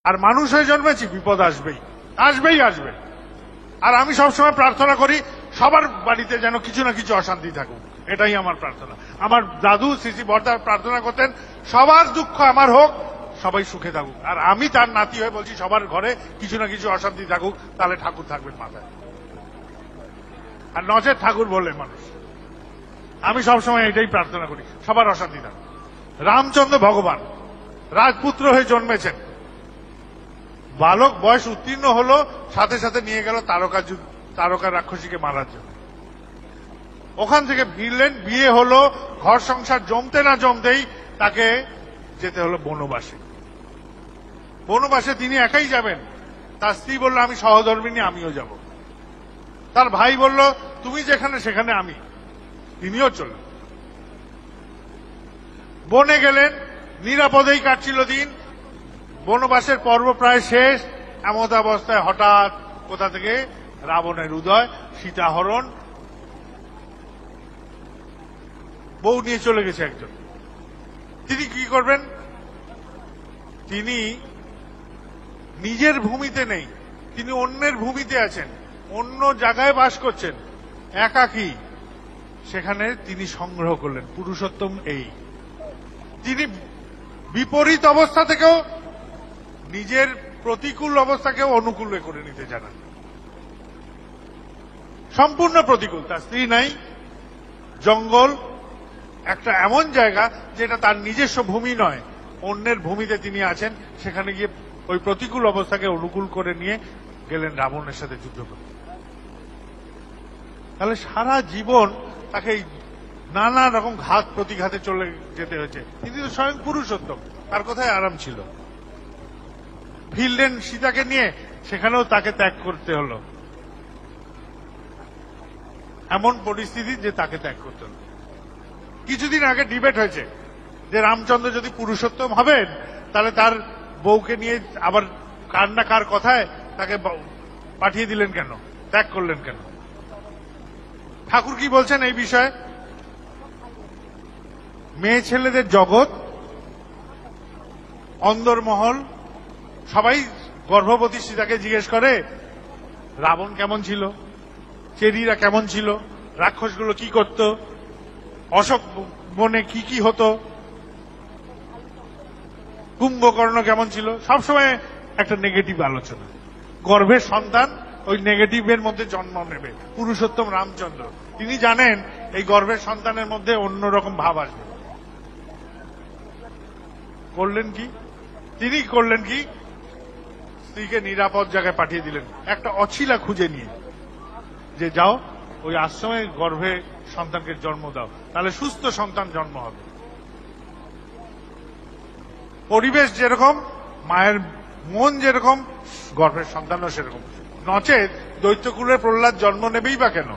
আর মানুষ হয়ে জন্মেছি, বিপদ আসবেই আসবেই আসবে। আর আমি সবসময় প্রার্থনা করি সবার বাড়িতে যেন কিছু না কিছু অশান্তি থাকুক, এটাই আমার প্রার্থনা। আমার দাদু শ্রী বর্দা প্রার্থনা করতেন সবার দুঃখ আমার হোক, সবাই সুখে থাকুক। আর আমি তার নাতি হয়ে বলছি সবার ঘরে কিছু না কিছু অশান্তি থাকুক, তাহলে ঠাকুর থাকবেন মাথায়। আর নচেত ঠাকুর বলে মানুষ। আমি সবসময় এটাই প্রার্থনা করি, সবার অশান্তি থাকুক। রামচন্দ্র ভগবান রাজপুত্র হয়ে জন্মেছেন, বালক বয়স উত্তীর্ণ হলো, সাথে সাথে নিয়ে গেল তারকা রাক্ষসীকে মারার জন্য। ওখান থেকে ফিরলেন, বিয়ে হলো, ঘর সংসার জমতে না জমতেই তাকে যেতে হলো বনবাসে। বনবাসে তিনি একাই যাবেন, তার স্ত্রী বলল আমি সহধর্মিনী, আমিও যাব। তার ভাই বলল তুমি যেখানে সেখানে আমি, তিনিও চললেন। বনে গেলেন, নিরাপদেই কাটছিল দিন। বনবাসের পর্ব প্রায় শেষ, এমত অবস্থায় হঠাৎ কোথা থেকে রাবণের উদয়, সীতাহরণ, বউ নিয়ে চলে গেছে একজন। তিনি কি করবেন? তিনি নিজের ভূমিতে নেই, তিনি অন্যের ভূমিতে আছেন, অন্য জায়গায় বাস করছেন, একাকী। সেখানে তিনি সংগ্রহ করলেন পুরুষোত্তম। এই তিনি বিপরীত অবস্থা থেকেও নিজের প্রতিকূল অবস্থাকেও অনুকূল করে নিতে জানেন। সম্পূর্ণ প্রতিকূল, তার স্ত্রী নাই, জঙ্গল, একটা এমন জায়গা যেটা তার নিজস্ব ভূমি নয়, অন্যের ভূমিতে তিনি আছেন। সেখানে গিয়ে ওই প্রতিকূল অবস্থাকে অনুকূল করে নিয়ে গেলেন রাবণের সাথে যুদ্ধ করতে। তাহলে সারা জীবন তাকে নানা রকম ঘাত প্রতিঘাতে চলে যেতে হয়েছে। তিনি তো স্বয়ং পুরুষোত্তম, তার কোথায় আরাম ছিল? ফিরলেন সীতাকে নিয়ে, সেখানেও তাকে ত্যাগ করতে হলো। এমন পরিস্থিতি যে তাকে ত্যাগ করতে হলো। কিছুদিন আগে ডিবেট হয়েছে যে রামচন্দ্র যদি পুরুষোত্তম হবেন তাহলে তার বউকে নিয়ে আবার কার না কার কথায় তাকে পাঠিয়ে দিলেন কেন, ত্যাগ করলেন কেন? ঠাকুর কি বলছেন এই বিষয়ে? মেয়ে ছেলেদের জগৎ, অন্দরমহল, সবাই গর্ভবতী সীতাকে জিজ্ঞেস করে রাবণ কেমন ছিল, চেরিরা কেমন ছিল, রাক্ষসগুলো কি করত, অশোক বনে কি কি হতো, কুম্ভকর্ণ কেমন ছিল, সবসময় একটা নেগেটিভ আলোচনা। গর্ভের সন্তান ওই নেগেটিভের মধ্যে জন্ম নেবে। পুরুষোত্তম রামচন্দ্র তিনি জানেন এই গর্ভের সন্তানের মধ্যে অন্যরকম ভাব আসবে। করলেন কি? তিনি করলেন কি? স্ত্রীকে নিরাপদ জায়গায় পাঠিয়ে দিলেন, একটা অছিলা খুঁজে নিয়ে, যে যাও ওই আশ্রমে গর্ভে সন্তানকে জন্ম দাও, তাহলে সুস্থ সন্তান জন্ম হবে। পরিবেশ যেরকম, মায়ের মন যেরকম, গর্ভের সন্তানও সেরকম। নচেত দৈত্যকুলের প্রহ্লাদ জন্ম নেবেই বা কেন?